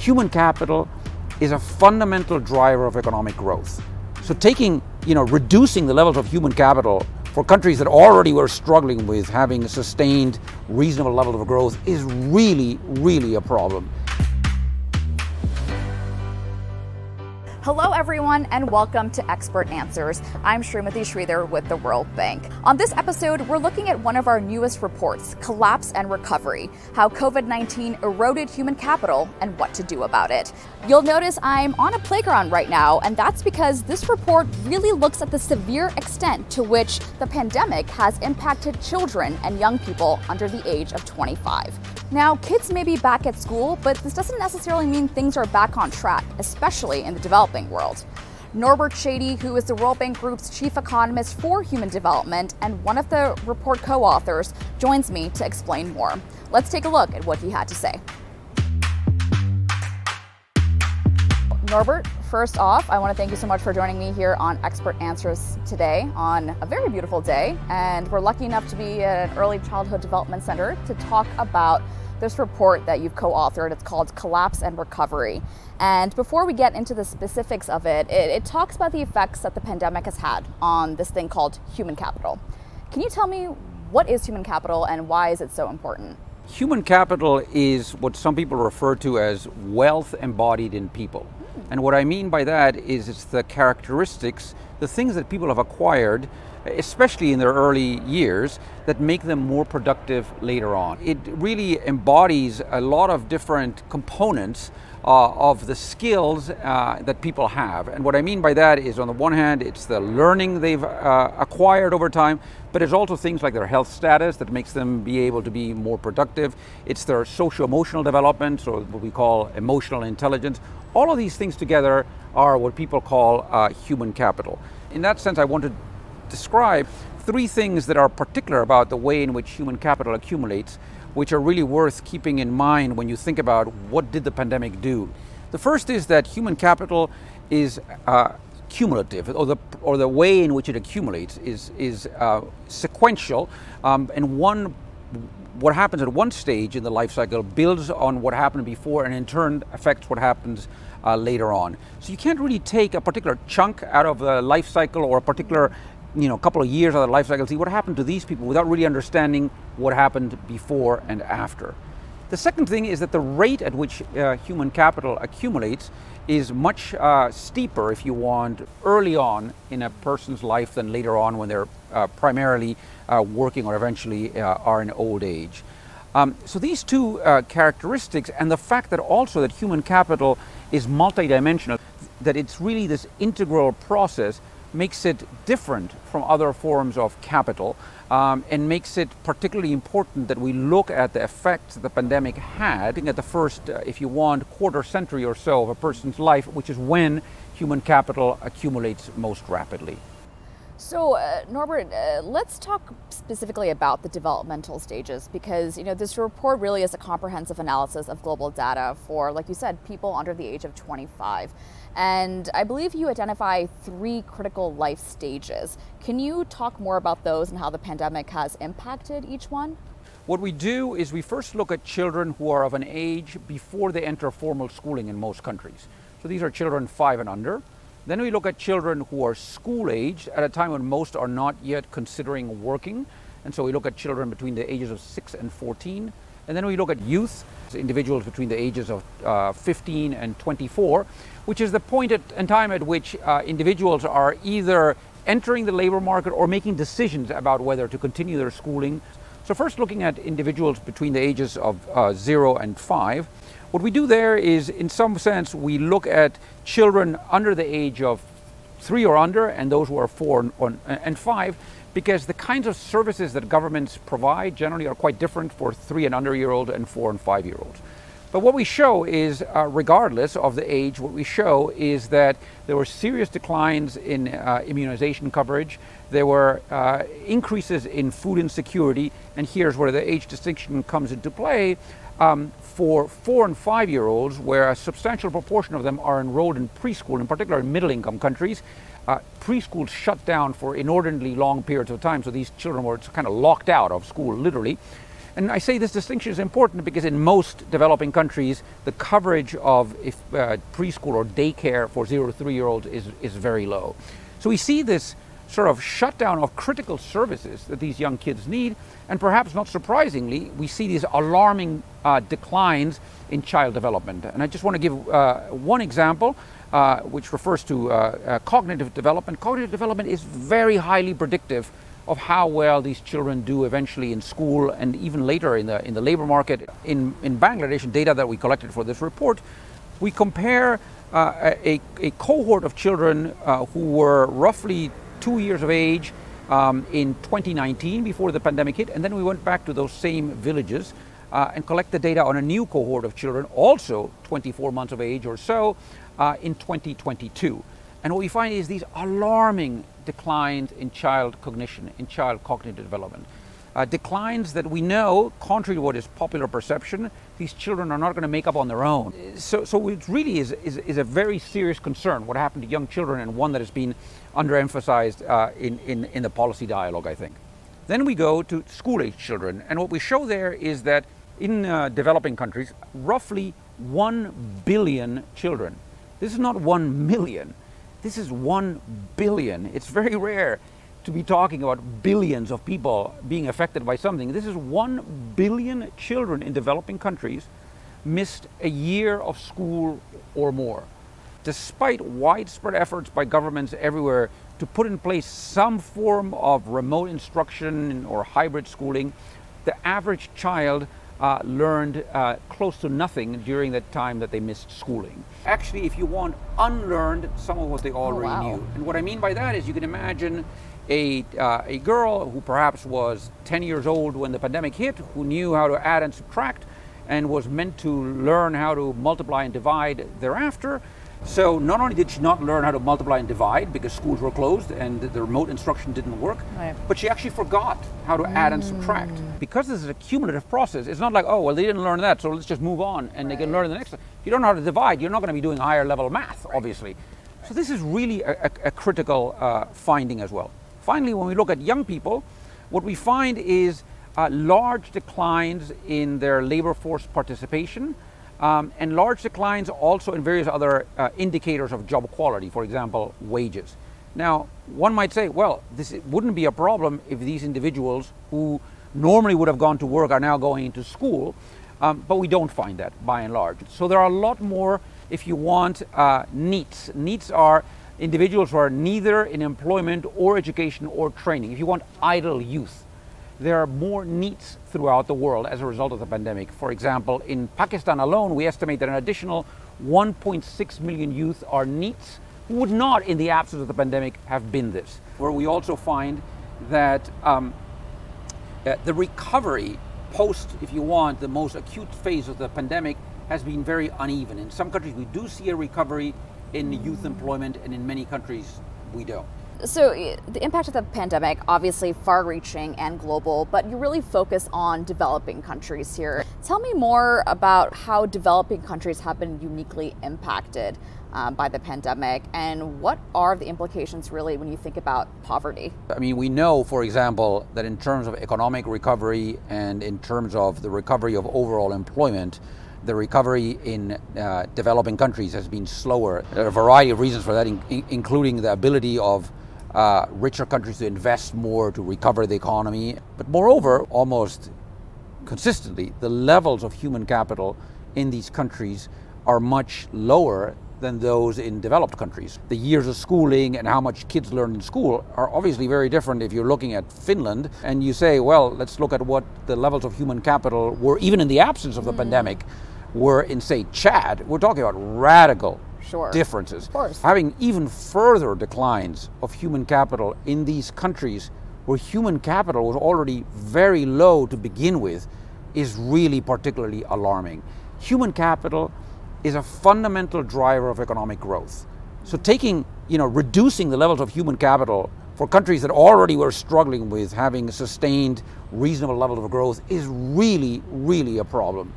human capital is a fundamental driver of economic growth. So reducing the levels of human capital for countries that already were struggling with having a sustained, reasonable level of growth is really, really a problem. Hello everyone and welcome to Expert Answers. I'm Srimati Sridhar with the World Bank. On this episode, we're looking at one of our newest reports, Collapse and Recovery, how COVID-19 eroded human capital and what to do about it. You'll notice I'm on a playground right now, and that's because this report really looks at the severe extent to which the pandemic has impacted children and young people under the age of 25. Now, kids may be back at school, but this doesn't necessarily mean things are back on track, especially in the developing world. Norbert Shady, who is the World Bank Group's chief economist for human development and one of the report co-authors, joins me to explain more. Let's take a look at what he had to say. Norbert, first off, I want to thank you so much for joining me here on Expert Answers today on a very beautiful day. And we're lucky enough to be at an early childhood development center to talk about this report that you've co-authored. It's called Collapse and Recovery. And before we get into the specifics of it, it talks about the effects that the pandemic has had on this thing called human capital. Can you tell me what is human capital and why is it so important? Human capital is what some people refer to as wealth embodied in people. And what I mean by that is it's the characteristics, the things that people have acquired, especially in their early years, that make them more productive later on. It really embodies a lot of different components of the skills that people have. And what I mean by that is, on the one hand, it's the learning they've acquired over time, but it's also things like their health status that makes them be able to be more productive. It's their socio-emotional development, so what we call emotional intelligence. All of these things together are what people call human capital. In that sense, I want to describe three things that are particular about the way in which human capital accumulates, which are really worth keeping in mind when you think about what did the pandemic do. The first is that human capital is cumulative, or the way in which it accumulates is sequential, and what happens at one stage in the life cycle builds on what happened before and in turn affects what happens later on. So you can't really take a particular chunk out of the life cycle or a particular couple of years out of the life cycle, see what happened to these people without really understanding what happened before and after. The second thing is that the rate at which human capital accumulates is much steeper, if you want, early on in a person's life than later on when they're primarily working or eventually are in old age. So these two characteristics, and the fact that also that human capital is multidimensional, that it's really this integral process, makes it different from other forms of capital, and makes it particularly important that we look at the effects the pandemic had at the first, if you want, quarter century or so of a person's life, which is when human capital accumulates most rapidly. So, Norbert, let's talk specifically about the developmental stages, because this report really is a comprehensive analysis of global data for, like you said, people under the age of 25. And I believe you identify three critical life stages. Can you talk more about those and how the pandemic has impacted each one? What we do is we first look at children who are of an age before they enter formal schooling in most countries. So these are children 5 and under. Then we look at children who are school-aged at a time when most are not yet considering working. And so we look at children between the ages of 6 and 14. And then we look at youth, individuals between the ages of 15 and 24, which is the point in time at which individuals are either entering the labor market or making decisions about whether to continue their schooling. So first looking at individuals between the ages of 0 and 5. What we do there is, in some sense, we look at children under the age of 3 or under and those who are 4 and 5, because the kinds of services that governments provide generally are quite different for 3 and under year olds and 4 and 5 year olds. But what we show is, regardless of the age, what we show is that there were serious declines in immunization coverage. There were increases in food insecurity, and here's where the age distinction comes into play. For 4 and 5 year olds, where a substantial proportion of them are enrolled in preschool, in particular in middle income countries, preschools shut down for inordinately long periods of time, so these children were kind of locked out of school, literally. And I say this distinction is important because in most developing countries, the coverage of preschool or daycare for 0 to 3-year-olds is very low. So we see this sort of shutdown of critical services that these young kids need, and perhaps not surprisingly, we see these alarming declines in child development. And I just want to give one example, which refers to cognitive development. Cognitive development is very highly predictive of how well these children do eventually in school and even later in the labor market. In Bangladesh, in data that we collected for this report, we compare a cohort of children who were roughly 2 years of age in 2019 before the pandemic hit, and then we went back to those same villages and collect the data on a new cohort of children, also 24 months of age or so, in 2022. And what we find is these alarming declines in child cognition, in child cognitive development. Declines that we know, contrary to what is popular perception, these children are not going to make up on their own. So it really is a very serious concern, what happened to young children, and one that has been underemphasized in the policy dialogue, I think. Then we go to school-age children, and what we show there is that in developing countries, roughly 1 billion children. This is not 1 million. This is 1 billion. It's very rare to be talking about billions of people being affected by something. This is 1 billion children in developing countries missed a year of school or more. Despite widespread efforts by governments everywhere to put in place some form of remote instruction or hybrid schooling, the average child learned close to nothing during the time that they missed schooling. Actually, if you want, unlearned some of what they already knew. And what I mean by that is you can imagine a girl who perhaps was 10 years old when the pandemic hit, who knew how to add and subtract and was meant to learn how to multiply and divide thereafter. So not only did she not learn how to multiply and divide because schools were closed and the remote instruction didn't work, but she actually forgot how to add and subtract. Because this is a cumulative process, it's not like, oh, well, they didn't learn that, so let's just move on and they can learn the next one. If you don't know how to divide, you're not going to be doing higher level math, obviously. So this is really a critical finding as well. Finally, when we look at young people, what we find is large declines in their labor force participation, and large declines also in various other indicators of job quality, for example, wages. Now, one might say, well, this wouldn't be a problem if these individuals who normally would have gone to work are now going into school, but we don't find that by and large. So there are a lot more, if you want, NEETs. NEETs are individuals who are neither in employment or education or training. If you want, idle youth. There are more NEETs throughout the world as a result of the pandemic. For example, in Pakistan alone, we estimate that an additional 1.6 million youth are NEETs who would not, in the absence of the pandemic, have been this. Where we also find that the recovery post, if you want, the most acute phase of the pandemic has been very uneven. In some countries, we do see a recovery in youth employment, and in many countries, we don't. So the impact of the pandemic, obviously far-reaching and global, but you really focus on developing countries here. Tell me more about how developing countries have been uniquely impacted by the pandemic, and what are the implications really when you think about poverty? I mean, we know, for example, that in terms of economic recovery and in terms of the recovery of overall employment, the recovery in developing countries has been slower. There are a variety of reasons for that, including the ability of richer countries to invest more to recover the economy. But moreover, almost consistently, the levels of human capital in these countries are much lower than those in developed countries. The years of schooling and how much kids learn in school are obviously very different if you're looking at Finland and you say, well, let's look at what the levels of human capital were, even in the absence of the pandemic, were in, say, Chad. We're talking about radical differences. Of course. Having even further declines of human capital in these countries where human capital was already very low to begin with is really particularly alarming. Human capital is a fundamental driver of economic growth. So reducing the levels of human capital for countries that already were struggling with having sustained reasonable levels of growth is really, really a problem.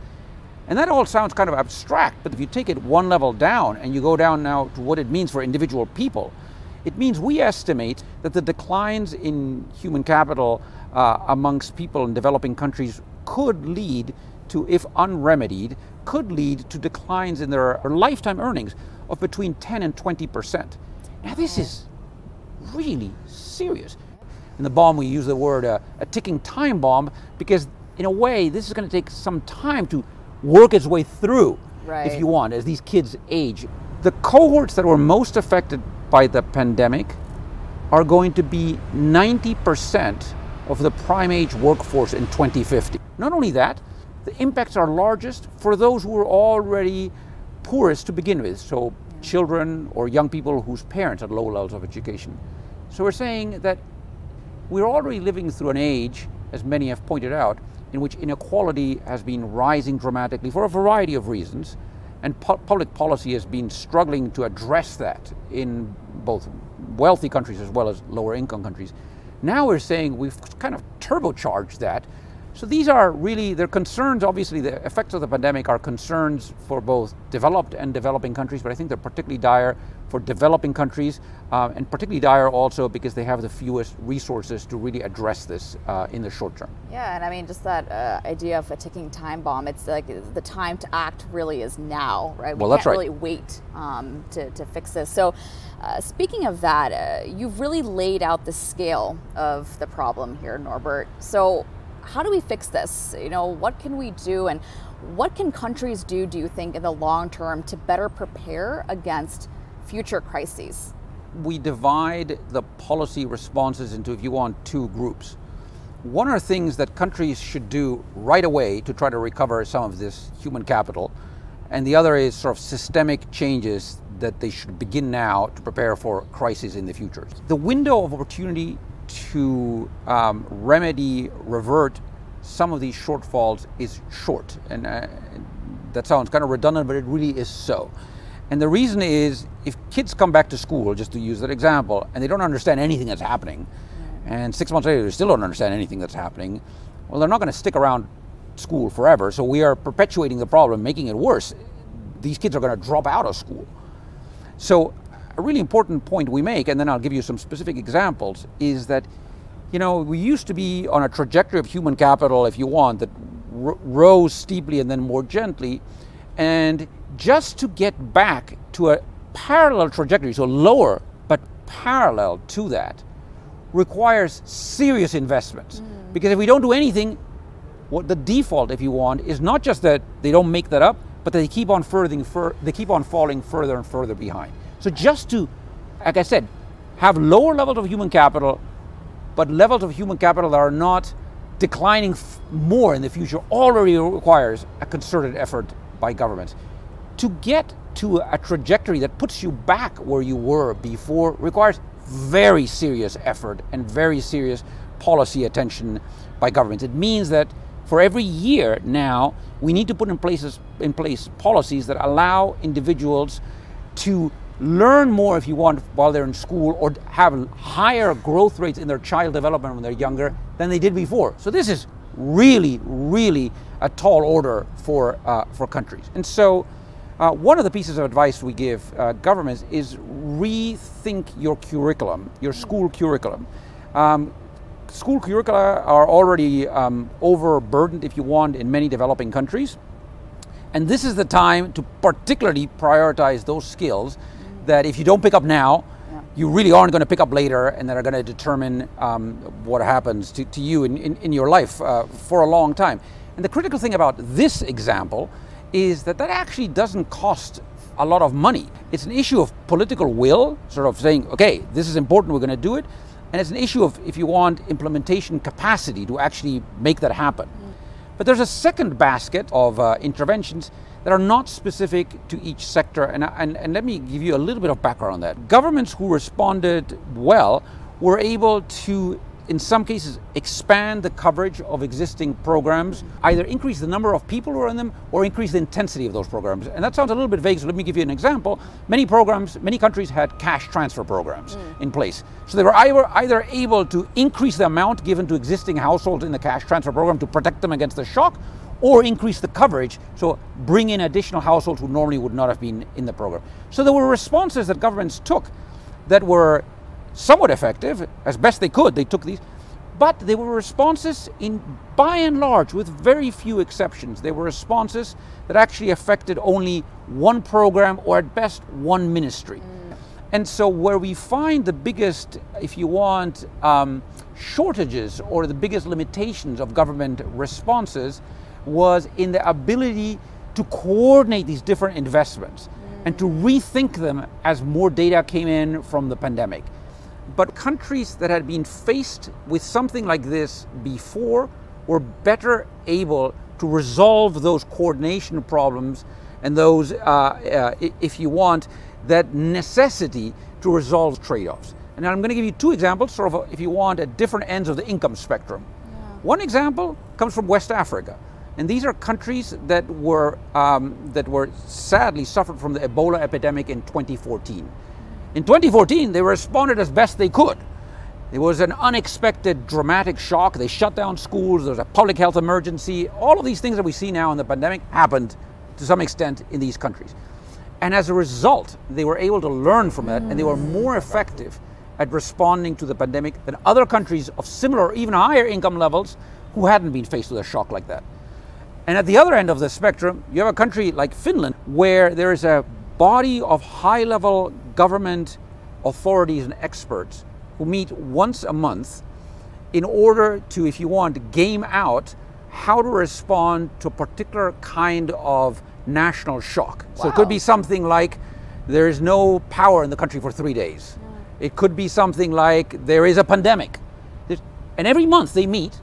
And that all sounds kind of abstract, but if you take it one level down and you go down now to what it means for individual people, it means we estimate that the declines in human capital amongst people in developing countries could lead to, if unremedied, could lead to declines in their lifetime earnings of between 10 and 20%. Now this is really serious. In the bomb we use the word a ticking time bomb, because in a way this is going to take some time to work its way through, if you want, as these kids age. The cohorts that were most affected by the pandemic are going to be 90% of the prime age workforce in 2050. Not only that, the impacts are largest for those who are already poorest to begin with, so children or young people whose parents had low levels of education. So we're saying that we're already living through an age, as many have pointed out, in which inequality has been rising dramatically for a variety of reasons, and public policy has been struggling to address that in both wealthy countries as well as lower income countries. Now we're saying we've kind of turbocharged that. So these are really, they're concerns, obviously the effects of the pandemic are concerns for both developed and developing countries, but I think they're particularly dire for developing countries, and particularly dire also because they have the fewest resources to really address this in the short term. Yeah, and I mean, just that idea of a ticking time bomb, it's like the time to act really is now, right? Well, that's right. We can't really wait to fix this. So speaking of that, you've really laid out the scale of the problem here, Norbert. So how do we fix this? You know, what can we do, and what can countries do you think, in the long term to better prepare against future crises? We divide the policy responses into, if you want, two groups. One are things that countries should do right away to try to recover some of this human capital, and the other is sort of systemic changes that they should begin now to prepare for crises in the future. The window of opportunity to revert some of these shortfalls is short, and that sounds kind of redundant, but it really is so. And the reason is, if kids come back to school, just to use that example, and they don't understand anything that's happening, and 6 months later they still don't understand anything that's happening, well, they're not going to stick around school forever. So we are perpetuating the problem, making it worse. These kids are going to drop out of school. So a really important point we make, and then I'll give you some specific examples, is that, you know, we used to be on a trajectory of human capital, if you want, that rose steeply and then more gently, and just to get back to a parallel trajectory, so lower but parallel to that, requires serious investments. Because if we don't do anything, what the default, if you want, is not just that they don't make that up, but they keep on falling further and further behind. So just to, like I said, have lower levels of human capital, but levels of human capital that are not declining more in the future, already requires a concerted effort by governments. To get to a trajectory that puts you back where you were before requires very serious effort and very serious policy attention by governments. It means that for every year now, we need to put in place policies that allow individuals to learn more, if you want, while they're in school, or have higher growth rates in their child development when they're younger than they did before. So this is really, really a tall order for countries. And so one of the pieces of advice we give governments is rethink your curriculum, your school curriculum. School curricula are already overburdened, if you want, in many developing countries. And this is the time to particularly prioritize those skills that if you don't pick up now, you really aren't going to pick up later, and that are going to determine what happens to you in your life for a long time. And the critical thing about this example is that actually doesn't cost a lot of money. It's an issue of political will, sort of saying, okay, this is important, we're going to do it. And it's an issue of, if you want, implementation capacity to actually make that happen. But there's a second basket of interventions that are not specific to each sector, and let me give you a little bit of background on that. Governments who responded well were able to, in some cases, expand the coverage of existing programs, either increase the number of people who are in them or increase the intensity of those programs. And that sounds a little bit vague, so let me give you an example. Many countries had cash transfer programs in place. So they were either able to increase the amount given to existing households in the cash transfer program to protect them against the shock, or increase the coverage, so bring in additional households who normally would not have been in the program. So there were responses that governments took that were somewhat effective, as best they could. They took these, But they were responses by and large, with very few exceptions, they were responses that actually affected only one program or at best one ministry. And so where we find the biggest, if you want, shortages or the biggest limitations of government responses was in the ability to coordinate these different investments and to rethink them as more data came in from the pandemic. But countries that had been faced with something like this before were better able to resolve those coordination problems and those, if you want, that necessity to resolve trade-offs. And I'm going to give you two examples, sort of, if you want, at different ends of the income spectrum. One example comes from West Africa. And these are countries that were sadly suffered from the Ebola epidemic in 2014. In 2014, they responded as best they could. It was an unexpected, dramatic shock. They shut down schools, there was a public health emergency. All of these things that we see now in the pandemic happened to some extent in these countries. And as a result, they were able to learn from that, and they were more effective at responding to the pandemic than other countries of similar or even higher income levels who hadn't been faced with a shock like that. And at the other end of the spectrum, you have a country like Finland, where there is a body of high-level government authorities and experts who meet once a month in order to, if you want, game out how to respond to a particular kind of national shock. So it could be something like there is no power in the country for 3 days. It could be something like there is a pandemic. And every month they meet,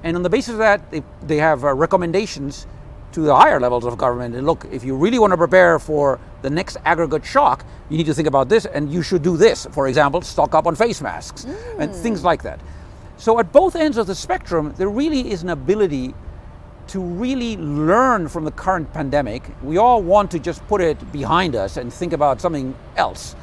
and on the basis of that, they have recommendations to the higher levels of government. And look, if you really want to prepare for the next aggregate shock, you need to think about this, and you should do this. For example, stock up on face masks and things like that. So at both ends of the spectrum, there really is an ability to really learn from the current pandemic. We all want to just put it behind us and think about something else.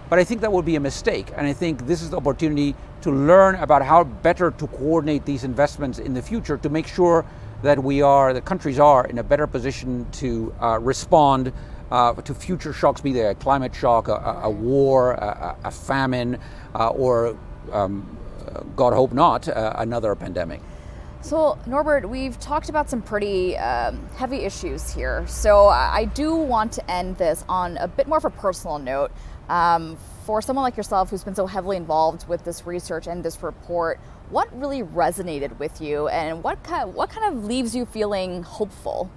But I think that would be a mistake. And I think this is the opportunity to learn about how better to coordinate these investments in the future to make sure that the countries are in a better position to respond to future shocks, be they a climate shock, a war, a famine, or God hope not, another pandemic. So Norbert, we've talked about some pretty heavy issues here. So I do want to end this on a bit more of a personal note. For someone like yourself who's been so heavily involved with this research and this report, what really resonated with you, and what kind of leaves you feeling hopeful,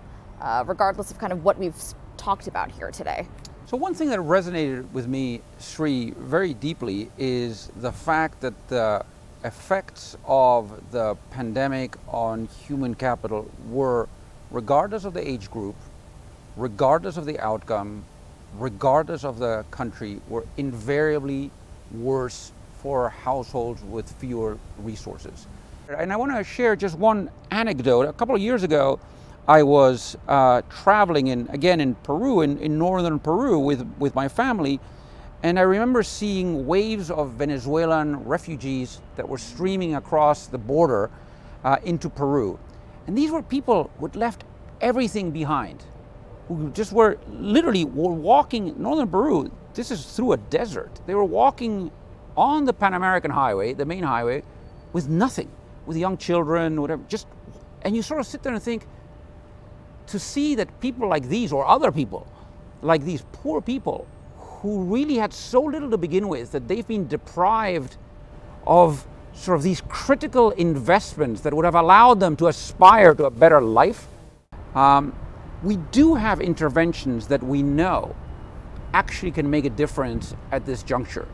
regardless of kind of what we've talked about here today? So one thing that resonated with me, Sri, very deeply is the fact that the effects of the pandemic on human capital were, regardless of the age group, regardless of the outcome, regardless of the country, were invariably worse for households with fewer resources. And I want to share just one anecdote. A couple of years ago, I was traveling in Peru, in northern Peru with my family, and I remember seeing waves of Venezuelan refugees that were streaming across the border into Peru. And these were people who had left everything behind, who just were walking, northern Peru, this is through a desert. They were walking on the Pan American Highway, the main highway, with nothing, with young children, whatever, and you sort of sit there and think, to see that people like these, or other people, like these poor people, who really had so little to begin with, that they've been deprived of sort of these critical investments that would have allowed them to aspire to a better life. We do have interventions that we know actually can make a difference at this juncture.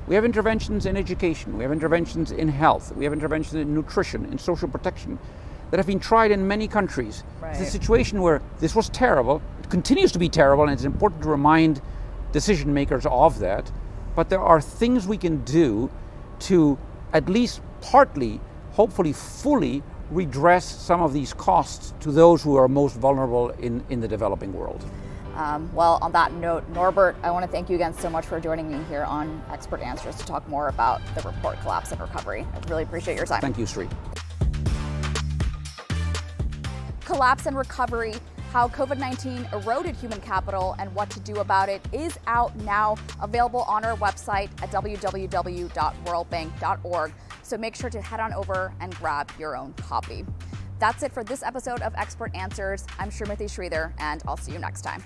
We have interventions in education, we have interventions in health, we have interventions in nutrition, in social protection that have been tried in many countries. Right. It's a situation where this was terrible, it continues to be terrible, and it's important to remind decision makers of that, but there are things we can do to at least partly, hopefully fully, redress some of these costs to those who are most vulnerable in the developing world. Well, on that note, Norbert, I want to thank you again so much for joining me here on Expert Answers to talk more about the report, Collapse and Recovery. I really appreciate your time. Thank you, Sri. Collapse and Recovery, How COVID-19 Eroded Human Capital and What to Do About It is out now, available on our website at www.worldbank.org. So make sure to head on over and grab your own copy. That's it for this episode of Expert Answers. I'm Srimati Sridhar, and I'll see you next time.